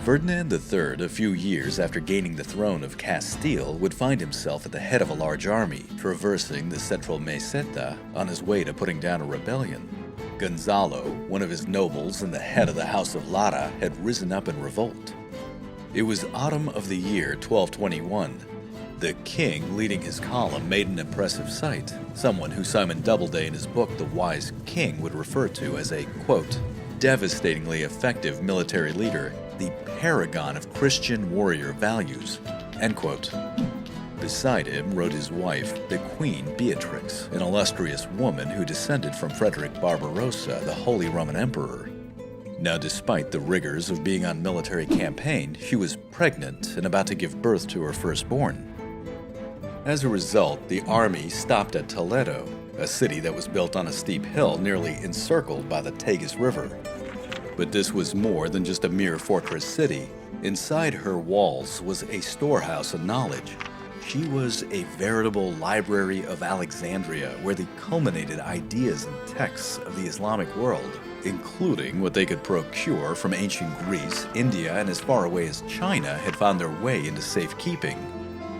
Ferdinand III, a few years after gaining the throne of Castile, would find himself at the head of a large army, traversing the central Meseta on his way to putting down a rebellion. Gonzalo, one of his nobles and the head of the House of Lara, had risen up in revolt. It was autumn of the year 1221. The king, leading his column, made an impressive sight, someone who Simon Doubleday in his book The Wise King would refer to as a, quote, devastatingly effective military leader, the paragon of Christian warrior values, end quote. Beside him rode his wife, the Queen Beatrix, an illustrious woman who descended from Frederick Barbarossa, the Holy Roman Emperor. Now, despite the rigors of being on military campaign, she was pregnant and about to give birth to her firstborn. As a result, the army stopped at Toledo, a city that was built on a steep hill nearly encircled by the Tagus River. But this was more than just a mere fortress city. Inside her walls was a storehouse of knowledge. She was a veritable library of Alexandria where the culminated ideas and texts of the Islamic world, including what they could procure from ancient Greece, India, and as far away as China, had found their way into safekeeping.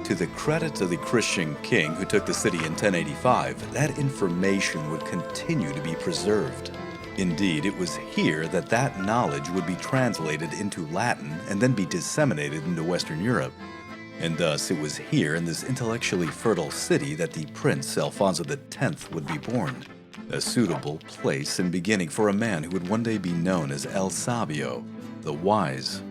To the credit of the Christian king who took the city in 1085, that information would continue to be preserved. Indeed, it was here that knowledge would be translated into Latin and then be disseminated into Western Europe. And thus it was here in this intellectually fertile city that the Prince Alphonso X would be born. A suitable place and beginning for a man who would one day be known as El Sabio, the Wise.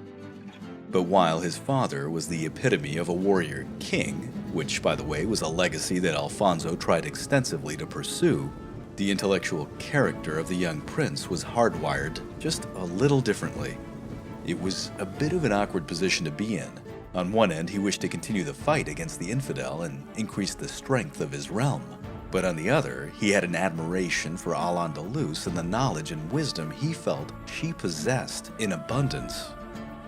But while his father was the epitome of a warrior king, which, by the way, was a legacy that Alfonso tried extensively to pursue, the intellectual character of the young prince was hardwired just a little differently. It was a bit of an awkward position to be in. On one end, he wished to continue the fight against the infidel and increase the strength of his realm. But on the other, he had an admiration for Al-Andalus and the knowledge and wisdom he felt she possessed in abundance.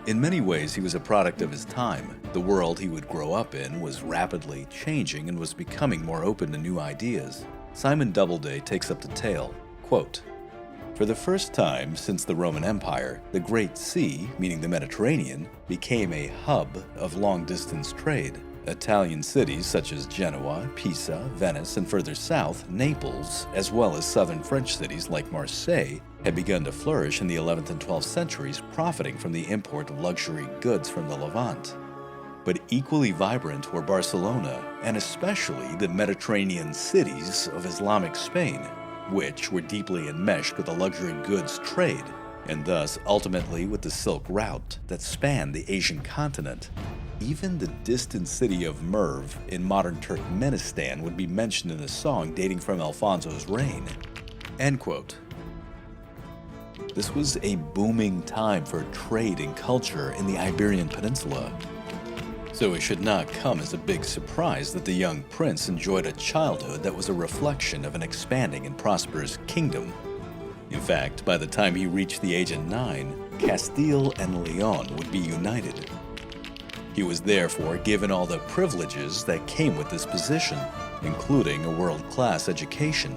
In many ways, he was a product of his time. The world he would grow up in was rapidly changing and was becoming more open to new ideas. Simon Doubleday takes up the tale, quote, for the first time since the Roman Empire, the Great Sea, meaning the Mediterranean, became a hub of long-distance trade. Italian cities such as Genoa, Pisa, Venice, and further south, Naples, as well as southern French cities like Marseille, had begun to flourish in the 11th and 12th centuries, profiting from the import of luxury goods from the Levant. But equally vibrant were Barcelona, and especially the Mediterranean cities of Islamic Spain, which were deeply enmeshed with the luxury goods trade, and thus ultimately with the Silk Route that spanned the Asian continent. Even the distant city of Merv in modern Turkmenistan would be mentioned in a song dating from Alfonso's reign. End quote. This was a booming time for trade and culture in the Iberian Peninsula. So it should not come as a big surprise that the young prince enjoyed a childhood that was a reflection of an expanding and prosperous kingdom. In fact, by the time he reached the age of 9, Castile and Leon would be united. He was therefore given all the privileges that came with this position, including a world-class education.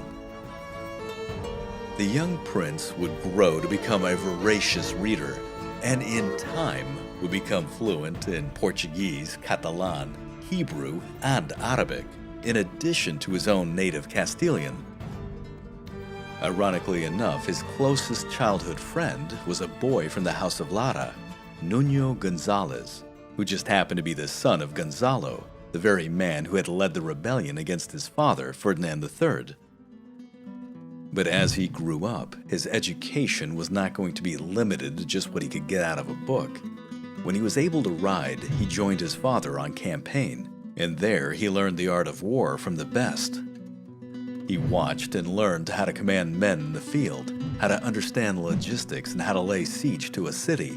The young prince would grow to become a voracious reader, and in time would become fluent in Portuguese, Catalan, Hebrew, and Arabic, in addition to his own native Castilian. Ironically enough, his closest childhood friend was a boy from the House of Lara, Nuno Gonzalez, who just happened to be the son of Gonzalo, the very man who had led the rebellion against his father, Ferdinand III. But as he grew up, his education was not going to be limited to just what he could get out of a book. When he was able to ride, he joined his father on campaign, and there he learned the art of war from the best. He watched and learned how to command men in the field, how to understand logistics, and how to lay siege to a city.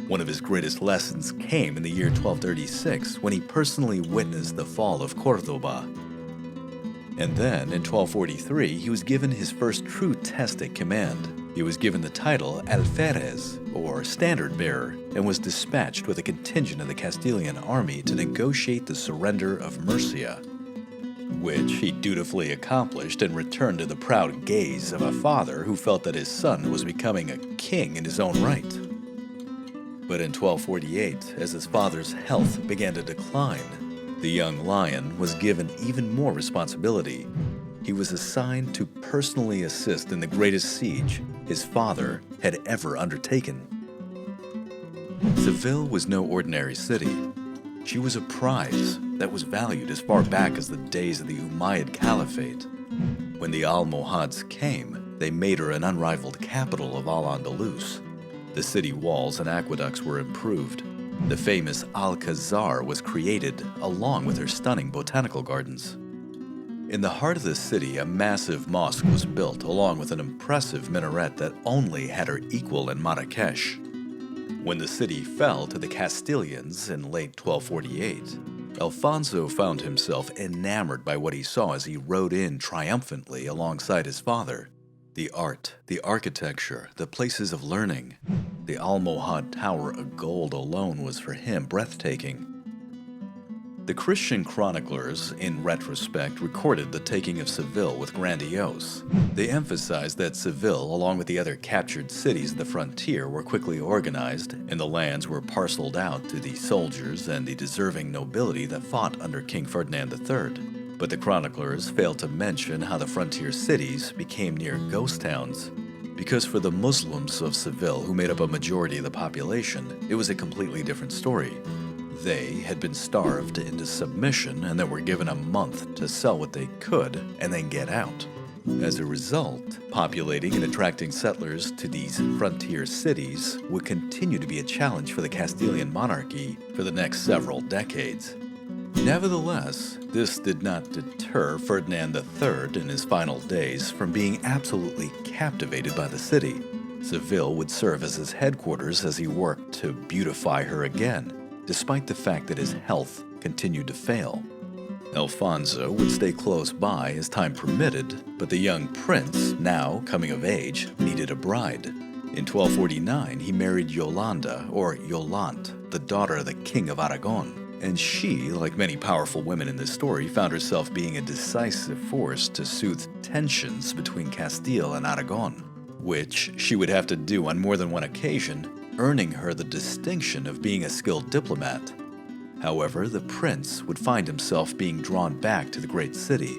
One of his greatest lessons came in the year 1236 when he personally witnessed the fall of Córdoba. And then, in 1243, he was given his first true test at command. He was given the title Alferez, or Standard Bearer, and was dispatched with a contingent of the Castilian army to negotiate the surrender of Murcia, which he dutifully accomplished and returned to the proud gaze of a father who felt that his son was becoming a king in his own right. But in 1248, as his father's health began to decline, the young lion was given even more responsibility. He was assigned to personally assist in the greatest siege his father had ever undertaken. Seville was no ordinary city. She was a prize that was valued as far back as the days of the Umayyad Caliphate. When the Almohads came, they made her an unrivaled capital of Al-Andalus. The city walls and aqueducts were improved. The famous Alcazar was created along with her stunning botanical gardens. In the heart of the city, a massive mosque was built along with an impressive minaret that only had her equal in Marrakesh. When the city fell to the Castilians in late 1248, Alfonso found himself enamored by what he saw as he rode in triumphantly alongside his father. The art, the architecture, the places of learning. The Almohad Tower of Gold alone was for him breathtaking. The Christian chroniclers, in retrospect, recorded the taking of Seville with grandiose. They emphasized that Seville, along with the other captured cities of the frontier, were quickly organized, and the lands were parceled out to the soldiers and the deserving nobility that fought under King Ferdinand III. But the chroniclers failed to mention how the frontier cities became near ghost towns. Because for the Muslims of Seville, who made up a majority of the population, it was a completely different story. They had been starved into submission and then were given a month to sell what they could and then get out. As a result, populating and attracting settlers to these frontier cities would continue to be a challenge for the Castilian monarchy for the next several decades. Nevertheless, this did not deter Ferdinand III in his final days from being absolutely captivated by the city. Seville would serve as his headquarters as he worked to beautify her again, despite the fact that his health continued to fail. Alfonso would stay close by as time permitted, but the young prince, now coming of age, needed a bride. In 1249, he married Yolanda, or Yolante, the daughter of the King of Aragon. And she, like many powerful women in this story, found herself being a decisive force to soothe tensions between Castile and Aragon, which she would have to do on more than one occasion, earning her the distinction of being a skilled diplomat. However, the prince would find himself being drawn back to the great city.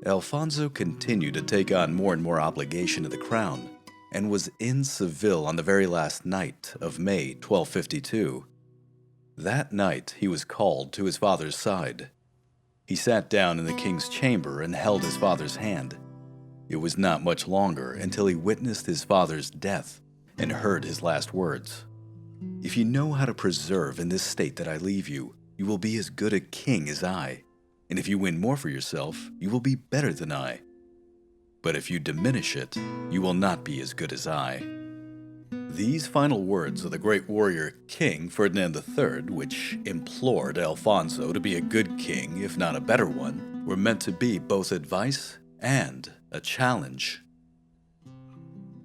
Alfonso continued to take on more and more obligation to the crown, and was in Seville on the very last night of May 1252. That night, he was called to his father's side. He sat down in the king's chamber and held his father's hand. It was not much longer until he witnessed his father's death and heard his last words. "If you know how to preserve in this state that I leave you, you will be as good a king as I. And if you win more for yourself, you will be better than I. But if you diminish it, you will not be as good as I." These final words of the great warrior King Ferdinand III, which implored Alfonso to be a good king, if not a better one, were meant to be both advice and a challenge.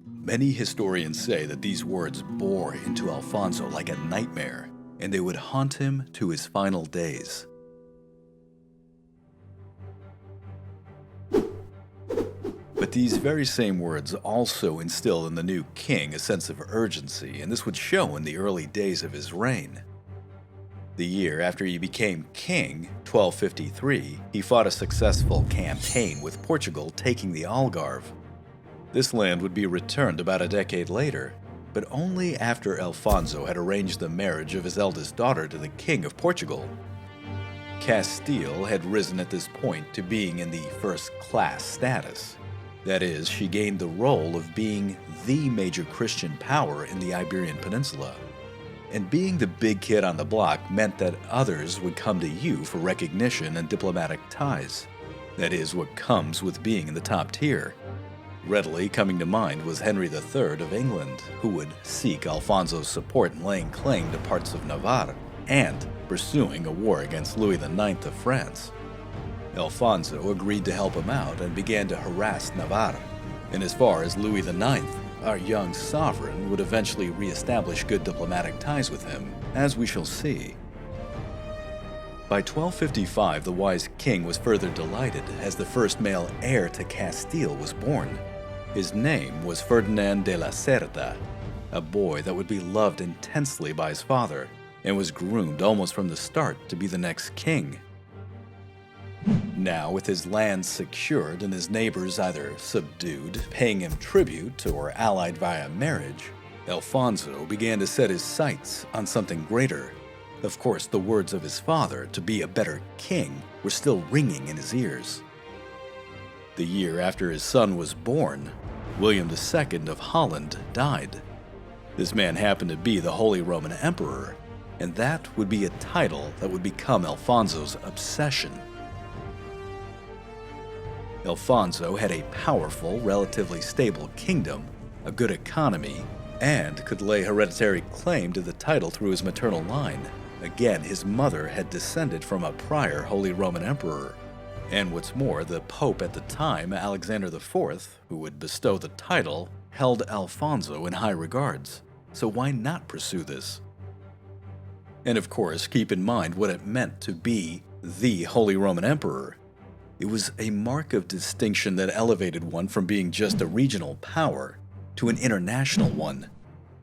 Many historians say that these words bore into Alfonso like a nightmare, and they would haunt him to his final days. But these very same words also instilled in the new king a sense of urgency, and this would show in the early days of his reign. The year after he became king, 1253, he fought a successful campaign with Portugal, taking the Algarve. This land would be returned about a decade later, but only after Alfonso had arranged the marriage of his eldest daughter to the King of Portugal. Castile had risen at this point to being in the first-class status. That is, she gained the role of being the major Christian power in the Iberian Peninsula. And being the big kid on the block meant that others would come to you for recognition and diplomatic ties. That is what comes with being in the top tier. Readily coming to mind was Henry III of England, who would seek Alfonso's support in laying claim to parts of Navarre and pursuing a war against Louis IX of France. Alfonso agreed to help him out and began to harass Navarre. And as far as Louis IX, our young sovereign would eventually re-establish good diplomatic ties with him, as we shall see. By 1255, the wise king was further delighted as the first male heir to Castile was born. His name was Ferdinand de la Cerda. a boy that would be loved intensely by his father and was groomed almost from the start to be the next king. Now, with his lands secured and his neighbors either subdued, paying him tribute, or allied via marriage, Alphonso began to set his sights on something greater. Of course, the words of his father to be a better king were still ringing in his ears. The year after his son was born, William II of Holland died. This man happened to be the Holy Roman Emperor, and that would be a title that would become Alfonso's obsession. Alfonso had a powerful, relatively stable kingdom, a good economy, and could lay hereditary claim to the title through his maternal line. Again, his mother had descended from a prior Holy Roman Emperor. And what's more, the Pope at the time, Alexander IV, who would bestow the title, held Alfonso in high regards. So why not pursue this? And of course, keep in mind what it meant to be the Holy Roman Emperor. It was a mark of distinction that elevated one from being just a regional power to an international one.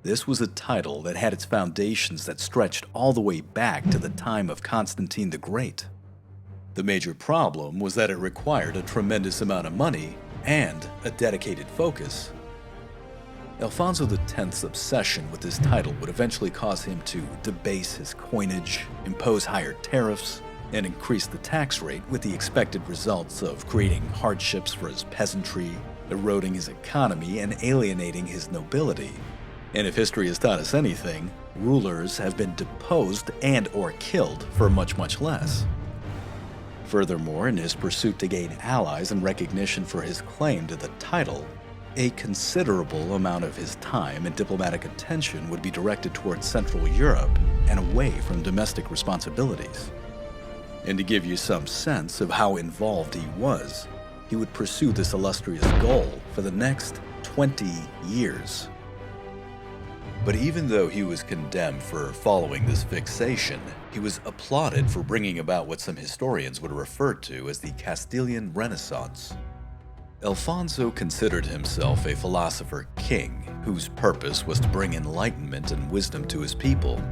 This was a title that had its foundations that stretched all the way back to the time of Constantine the Great. The major problem was that it required a tremendous amount of money and a dedicated focus. Alfonso X's obsession with this title would eventually cause him to debase his coinage, impose higher tariffs, and increase the tax rate, with the expected results of creating hardships for his peasantry, eroding his economy, and alienating his nobility. And if history has taught us anything, rulers have been deposed and/or killed for much, much less. Furthermore, in his pursuit to gain allies and recognition for his claim to the title, a considerable amount of his time and diplomatic attention would be directed towards Central Europe and away from domestic responsibilities. And to give you some sense of how involved he would pursue this illustrious goal for the next 20 years. But even though he was condemned for following this fixation, he was applauded for bringing about what some historians would refer to as the Castilian Renaissance. Alfonso considered himself a philosopher king whose purpose was to bring enlightenment and wisdom to his people.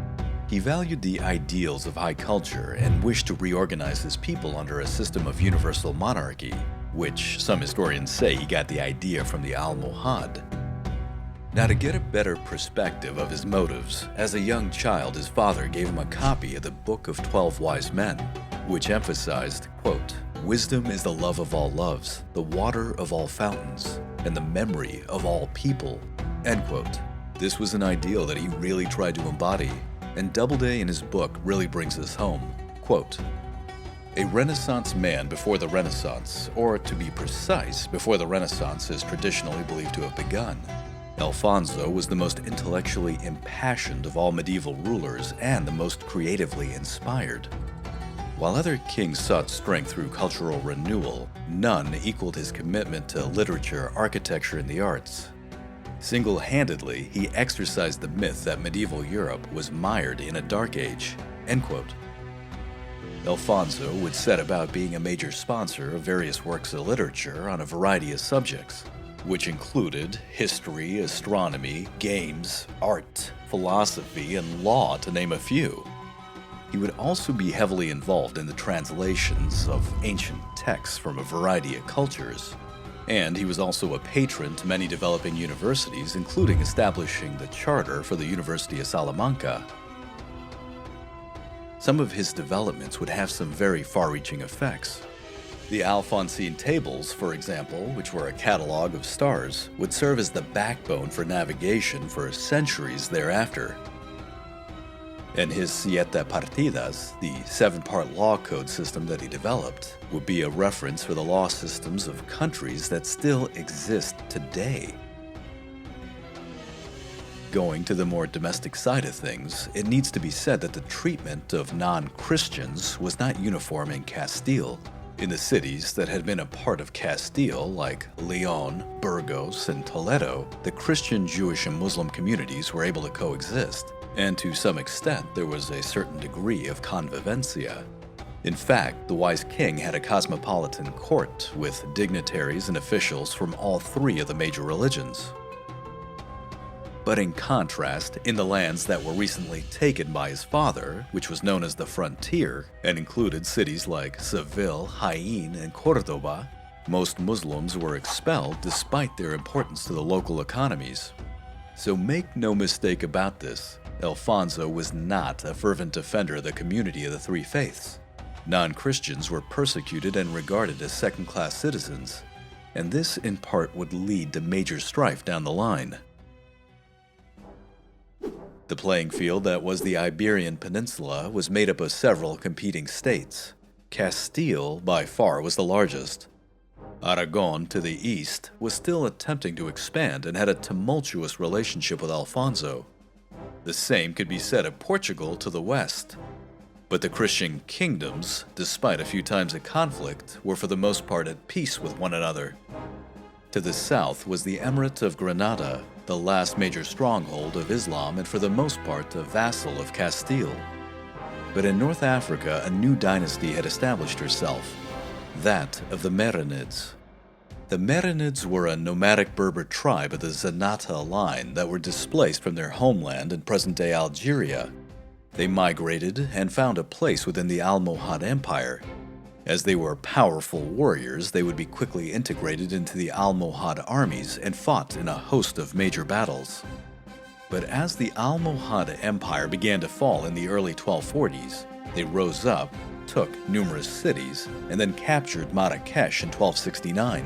He valued the ideals of high culture and wished to reorganize his people under a system of universal monarchy, which some historians say he got the idea from the Almohad. Now, to get a better perspective of his motives, as a young child his father gave him a copy of the Book of 12 Wise Men, which emphasized, quote, "Wisdom is the love of all loves, the water of all fountains, and the memory of all people," end quote. This was an ideal that he really tried to embody, and Doubleday in his book really brings this home. Quote, "A Renaissance man before the Renaissance, or to be precise, before the Renaissance is traditionally believed to have begun, Alfonso was the most intellectually impassioned of all medieval rulers and the most creatively inspired. While other kings sought strength through cultural renewal, none equaled his commitment to literature, architecture, and the arts. Single-handedly, he exorcised the myth that medieval Europe was mired in a dark age," end quote. Alfonso would set about being a major sponsor of various works of literature on a variety of subjects, which included history, astronomy, games, art, philosophy, and law, to name a few. He would also be heavily involved in the translations of ancient texts from a variety of cultures. And he was also a patron to many developing universities, including establishing the charter for the University of Salamanca. Some of his developments would have some very far-reaching effects. The Alphonsine tables, for example, which were a catalog of stars, would serve as the backbone for navigation for centuries thereafter. And his Siete Partidas, the 7-part law code system that he developed, would be a reference for the law systems of countries that still exist today. Going to the more domestic side of things, it needs to be said that the treatment of non-Christians was not uniform in Castile. In the cities that had been a part of Castile, like Leon, Burgos, and Toledo, the Christian, Jewish, and Muslim communities were able to coexist, and to some extent there was a certain degree of convivencia. In fact, the wise king had a cosmopolitan court with dignitaries and officials from all three of the major religions. But in contrast, in the lands that were recently taken by his father, which was known as the frontier, and included cities like Seville, Jaén, and Córdoba, most Muslims were expelled despite their importance to the local economies. So make no mistake about this, Alfonso was not a fervent defender of the community of the three faiths. Non-Christians were persecuted and regarded as second-class citizens, and this in part would lead to major strife down the line. The playing field that was the Iberian Peninsula was made up of several competing states. Castile, by far, was the largest. Aragon, to the east, was still attempting to expand and had a tumultuous relationship with Alfonso. The same could be said of Portugal to the west. But the Christian kingdoms, despite a few times of conflict, were for the most part at peace with one another. To the south was the Emirate of Granada, the last major stronghold of Islam and for the most part a vassal of Castile. But in North Africa, a new dynasty had established herself, that of the Marinids. The Marinids were a nomadic Berber tribe of the Zenata line that were displaced from their homeland in present-day Algeria. They migrated and found a place within the Almohad Empire. As they were powerful warriors, they would be quickly integrated into the Almohad armies and fought in a host of major battles. But as the Almohad Empire began to fall in the early 1240s, they rose up, took numerous cities, and then captured Marrakesh in 1269.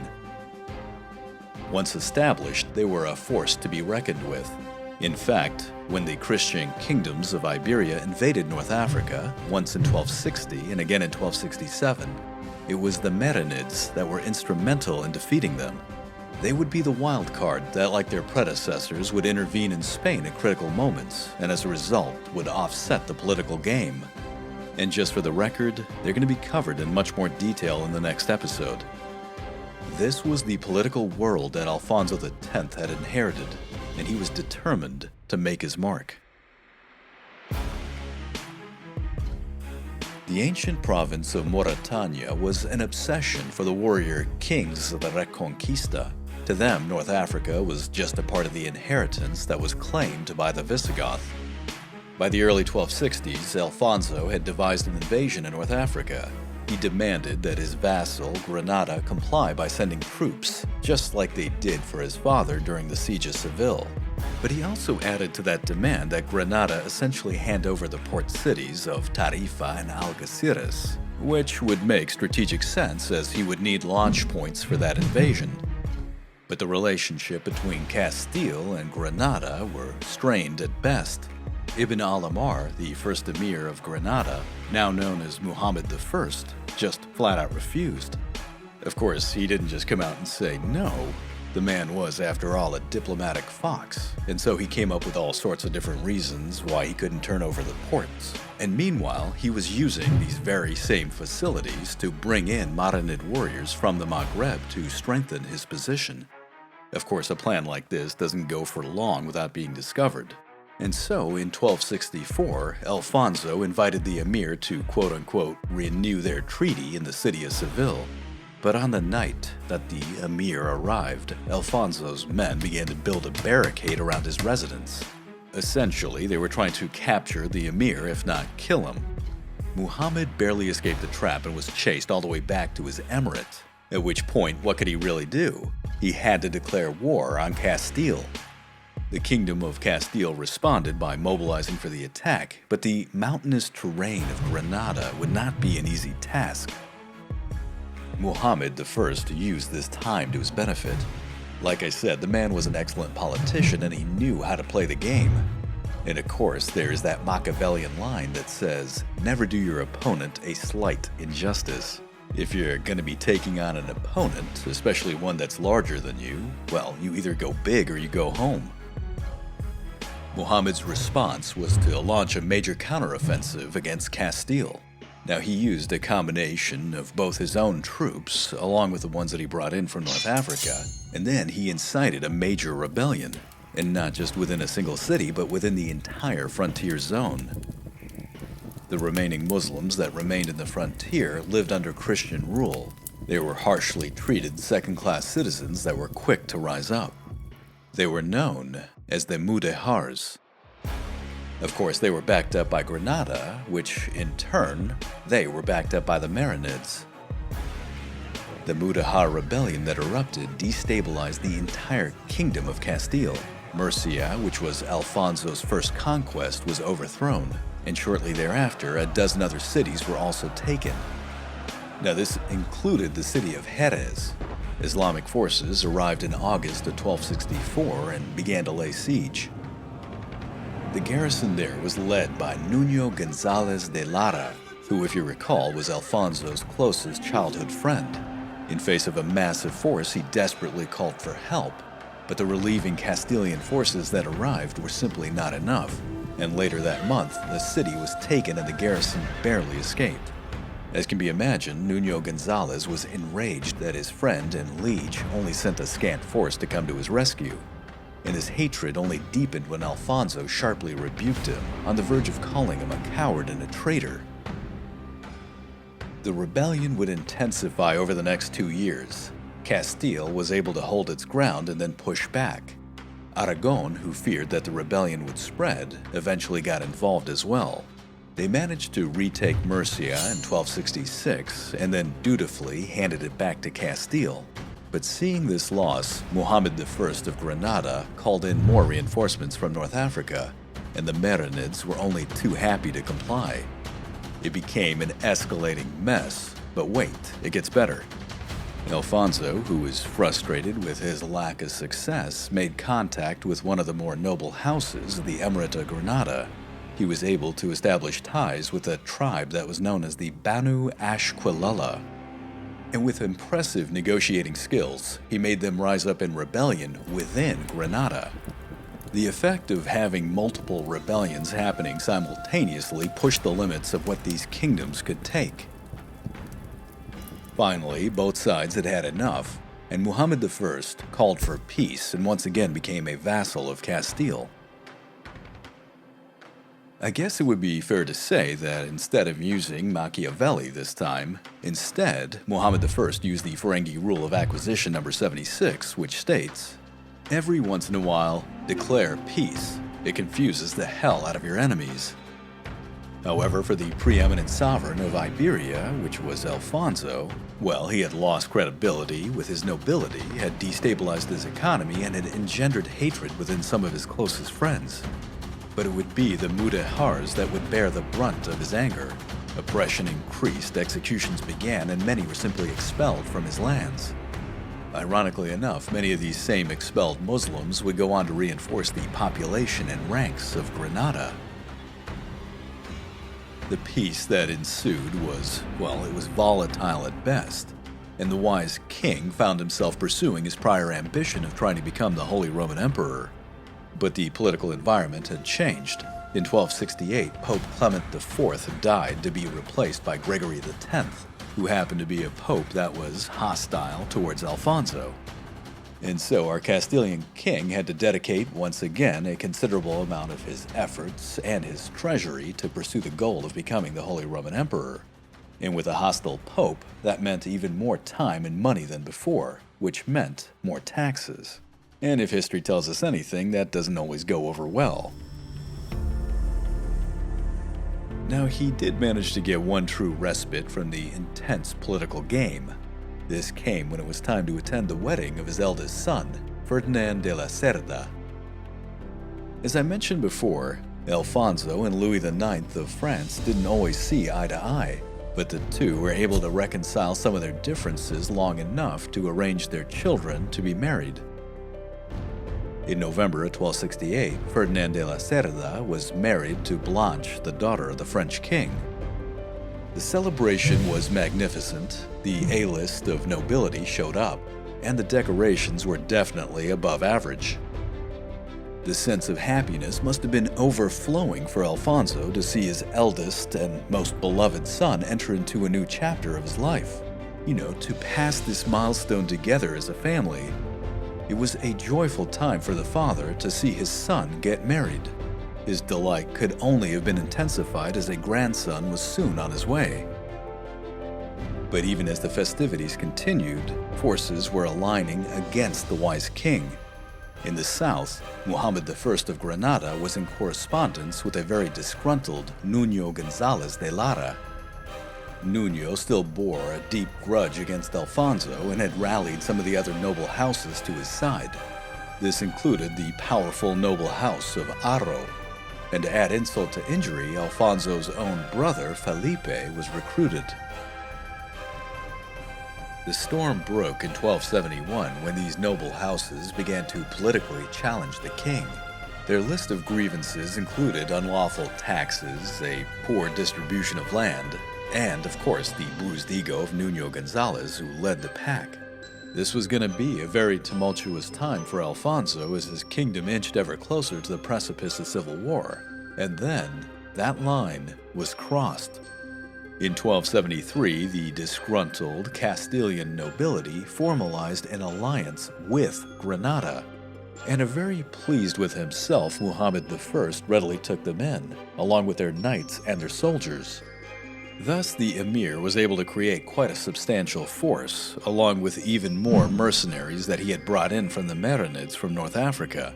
Once established, they were a force to be reckoned with. In fact, when the Christian kingdoms of Iberia invaded North Africa, once in 1260 and again in 1267, it was the Marinids that were instrumental in defeating them. They would be the wild card that, like their predecessors, would intervene in Spain at critical moments, and as a result would offset the political game. And just for the record, they're going to be covered in much more detail in the next episode. This was the political world that Alfonso X had inherited, and he was determined to make his mark. The ancient province of Mauritania was an obsession for the warrior kings of the Reconquista. To them, North Africa was just a part of the inheritance that was claimed by the Visigoth. By the early 1260s, Alfonso had devised an invasion in North Africa. He demanded that his vassal, Granada, comply by sending troops, just like they did for his father during the siege of Seville. But he also added to that demand that Granada essentially hand over the port cities of Tarifa and Algeciras, which would make strategic sense as he would need launch points for that invasion. But the relationship between Castile and Granada were strained at best. Ibn al-Amar, the first emir of Granada, now known as Muhammad I, just flat out refused. Of course, he didn't just come out and say no. The man was, after all, a diplomatic fox, and so he came up with all sorts of different reasons why he couldn't turn over the ports. And meanwhile, he was using these very same facilities to bring in Marinid warriors from the Maghreb to strengthen his position. Of course, a plan like this doesn't go for long without being discovered. And so, in 1264, Alfonso invited the emir to quote-unquote renew their treaty in the city of Seville. But on the night that the emir arrived, Alfonso's men began to build a barricade around his residence. Essentially, they were trying to capture the emir, if not kill him. Muhammad barely escaped the trap and was chased all the way back to his emirate. At which point, what could he really do? He had to declare war on Castile. The Kingdom of Castile responded by mobilizing for the attack, but the mountainous terrain of Granada would not be an easy task. Muhammad I used this time to his benefit. Like I said, the man was an excellent politician and he knew how to play the game. And of course, there's that Machiavellian line that says, never do your opponent a slight injustice. If you're going to be taking on an opponent, especially one that's larger than you, well, you either go big or you go home. Muhammad's response was to launch a major counteroffensive against Castile. Now, he used a combination of both his own troops, along with the ones that he brought in from North Africa, and then he incited a major rebellion, and not just within a single city, but within the entire frontier zone. The remaining Muslims that remained in the frontier lived under Christian rule. They were harshly treated second-class citizens that were quick to rise up. They were known as the Mudéjars. Of course, they were backed up by Granada, which, in turn, they were backed up by the Marinids. The Mudéjar rebellion that erupted destabilized the entire kingdom of Castile. Murcia, which was Alfonso's first conquest, was overthrown, and shortly thereafter, a dozen other cities were also taken. Now, this included the city of Jerez. Islamic forces arrived in August of 1264 and began to lay siege. The garrison there was led by Nuño González de Lara, who, if you recall, was Alfonso's closest childhood friend. In face of a massive force, he desperately called for help, but the relieving Castilian forces that arrived were simply not enough, and later that month, the city was taken and the garrison barely escaped. As can be imagined, Nuño González was enraged that his friend and liege only sent a scant force to come to his rescue. And his hatred only deepened when Alfonso sharply rebuked him, on the verge of calling him a coward and a traitor. The rebellion would intensify over the next 2 years. Castile was able to hold its ground and then push back. Aragon, who feared that the rebellion would spread, eventually got involved as well. They managed to retake Murcia in 1266 and then dutifully handed it back to Castile. But seeing this loss, Muhammad I of Granada called in more reinforcements from North Africa, and the Marinids were only too happy to comply. It became an escalating mess, but wait, it gets better. Alfonso, who was frustrated with his lack of success, made contact with one of the more noble houses of the Emirate of Granada. He was able to establish ties with a tribe that was known as the Banu Ashquilala. And with impressive negotiating skills, he made them rise up in rebellion within Granada. The effect of having multiple rebellions happening simultaneously pushed the limits of what these kingdoms could take. Finally, both sides had had enough, and Muhammad I called for peace and once again became a vassal of Castile. I guess it would be fair to say that instead of using Machiavelli this time, instead, Muhammad I used the Ferengi rule of acquisition number 76, which states, "Every once in a while, declare peace. It confuses the hell out of your enemies." However, for the preeminent sovereign of Iberia, which was Alfonso, well, he had lost credibility with his nobility, had destabilized his economy, and had engendered hatred within some of his closest friends. But it would be the Mudéjars that would bear the brunt of his anger. Oppression increased, executions began, and many were simply expelled from his lands. Ironically enough, many of these same expelled Muslims would go on to reinforce the population and ranks of Granada. The peace that ensued was, well, it was volatile at best, and the wise king found himself pursuing his prior ambition of trying to become the Holy Roman Emperor. But the political environment had changed. In 1268, Pope Clement IV died to be replaced by Gregory X, who happened to be a pope that was hostile towards Alfonso. And so our Castilian king had to dedicate once again a considerable amount of his efforts and his treasury to pursue the goal of becoming the Holy Roman Emperor. And with a hostile pope, that meant even more time and money than before, which meant more taxes. And if history tells us anything, that doesn't always go over well. Now, he did manage to get one true respite from the intense political game. This came when it was time to attend the wedding of his eldest son, Ferdinand de la Cerda. As I mentioned before, Alfonso and Louis IX of France didn't always see eye to eye, but the two were able to reconcile some of their differences long enough to arrange their children to be married. In November of 1268, Ferdinand de la Cerda was married to Blanche, the daughter of the French king. The celebration was magnificent, the A-list of nobility showed up, and the decorations were definitely above average. The sense of happiness must have been overflowing for Alfonso to see his eldest and most beloved son enter into a new chapter of his life. To pass this milestone together as a family. It was a joyful time for the father to see his son get married. His delight could only have been intensified as a grandson was soon on his way. But even as the festivities continued, forces were aligning against the wise king. In the south, Muhammad I of Granada was in correspondence with a very disgruntled Nuño González de Lara. Nuño still bore a deep grudge against Alfonso and had rallied some of the other noble houses to his side. This included the powerful noble house of Haro, and to add insult to injury, Alfonso's own brother Felipe was recruited. The storm broke in 1271 when these noble houses began to politically challenge the king. Their list of grievances included unlawful taxes, a poor distribution of land, and, of course, the bruised ego of Nuño González, who led the pack. This was going to be a very tumultuous time for Alfonso as his kingdom inched ever closer to the precipice of civil war. And then, that line was crossed. In 1273, the disgruntled Castilian nobility formalized an alliance with Granada, and a very pleased with himself Muhammad I readily took them in, along with their knights and their soldiers. Thus, the emir was able to create quite a substantial force, along with even more mercenaries that he had brought in from the Marinids from North Africa.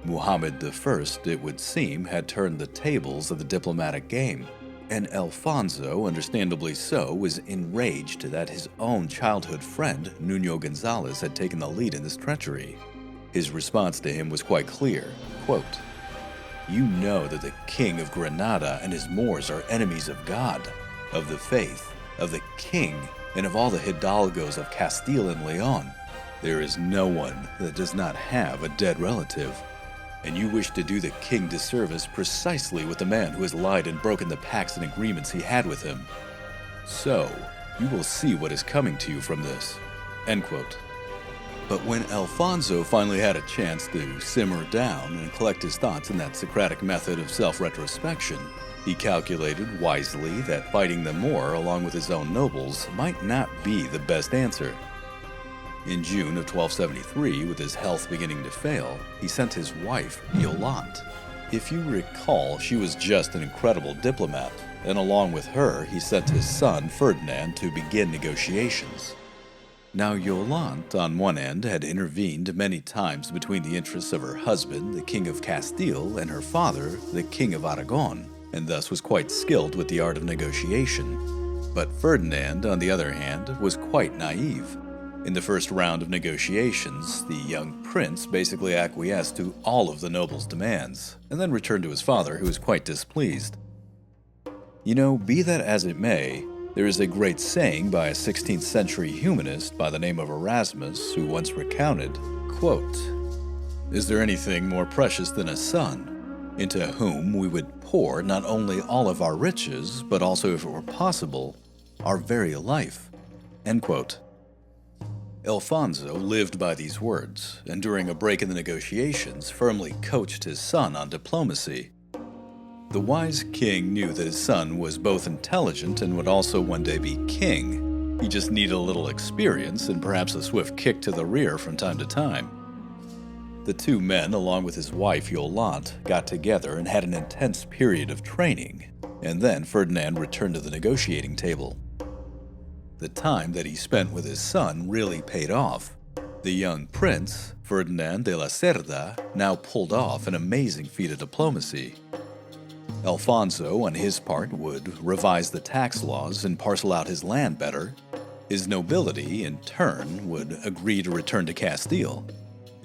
Muhammad I, it would seem, had turned the tables of the diplomatic game, and Alfonso, understandably so, was enraged that his own childhood friend, Nuño González, had taken the lead in this treachery. His response to him was quite clear, quote, "You know that the king of Granada and his Moors are enemies of God, of the faith, of the king, and of all the hidalgos of Castile and Leon. There is no one that does not have a dead relative. And you wish to do the king disservice precisely with the man who has lied and broken the pacts and agreements he had with him. So, you will see what is coming to you from this." End quote. But when Alfonso finally had a chance to simmer down and collect his thoughts in that Socratic method of self-retrospection, he calculated wisely that fighting the Moor along with his own nobles might not be the best answer. In June of 1273, with his health beginning to fail, he sent his wife, Yolande. If you recall, she was just an incredible diplomat, and along with her, he sent his son, Ferdinand, to begin negotiations. Now, Yolande, on one end, had intervened many times between the interests of her husband, the King of Castile, and her father, the King of Aragon, and thus was quite skilled with the art of negotiation. But Ferdinand, on the other hand, was quite naive. In the first round of negotiations, the young prince basically acquiesced to all of the nobles' demands, and then returned to his father, who was quite displeased. You know, be that as it may, there is a great saying by a 16th century humanist by the name of Erasmus, who once recounted, quote, "Is there anything more precious than a son, into whom we would pour not only all of our riches, but also, if it were possible, our very life?" End quote. Alfonso lived by these words, and during a break in the negotiations, firmly coached his son on diplomacy. The wise king knew that his son was both intelligent and would also one day be king. He just needed a little experience and perhaps a swift kick to the rear from time to time. The two men, along with his wife Yolande, got together and had an intense period of training, and then Ferdinand returned to the negotiating table. The time that he spent with his son really paid off. The young prince, Ferdinand de la Cerda, now pulled off an amazing feat of diplomacy. Alfonso, on his part, would revise the tax laws and parcel out his land better. His nobility, in turn, would agree to return to Castile,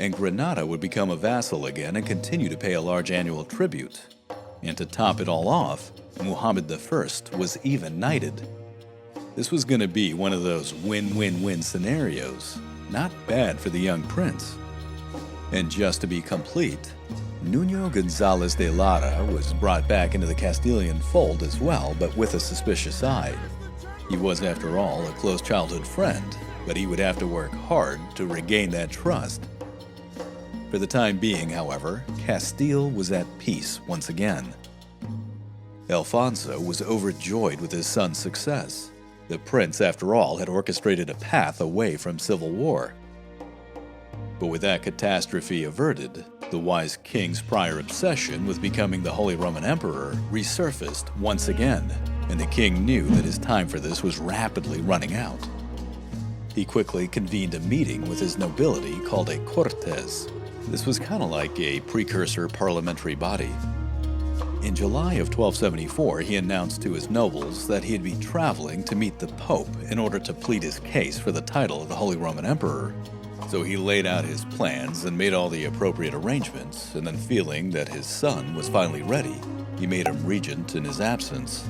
and Granada would become a vassal again and continue to pay a large annual tribute. And to top it all off, Muhammad I was even knighted. This was going to be one of those win-win-win scenarios. Not bad for the young prince. And just to be complete, Nuño González de Lara was brought back into the Castilian fold as well, but with a suspicious eye. He was, after all, a close childhood friend, but he would have to work hard to regain that trust. For the time being, however, Castile was at peace once again. Alfonso was overjoyed with his son's success. The prince, after all, had orchestrated a path away from civil war. But with that catastrophe averted, the wise king's prior obsession with becoming the Holy Roman Emperor resurfaced once again, and the king knew that his time for this was rapidly running out. He quickly convened a meeting with his nobility called a Cortes. This was kind of like a precursor parliamentary body. In July of 1274, he announced to his nobles that he'd be traveling to meet the Pope in order to plead his case for the title of the Holy Roman Emperor. So he laid out his plans and made all the appropriate arrangements, and then feeling that his son was finally ready, he made him regent in his absence.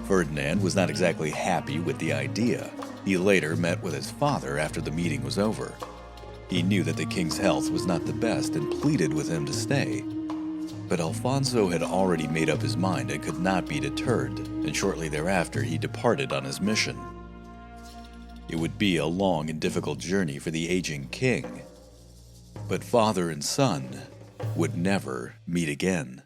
Ferdinand was not exactly happy with the idea. He later met with his father after the meeting was over. He knew that the king's health was not the best and pleaded with him to stay. But Alfonso had already made up his mind and could not be deterred, and shortly thereafter he departed on his mission. It would be a long and difficult journey for the aging king, but father and son would never meet again.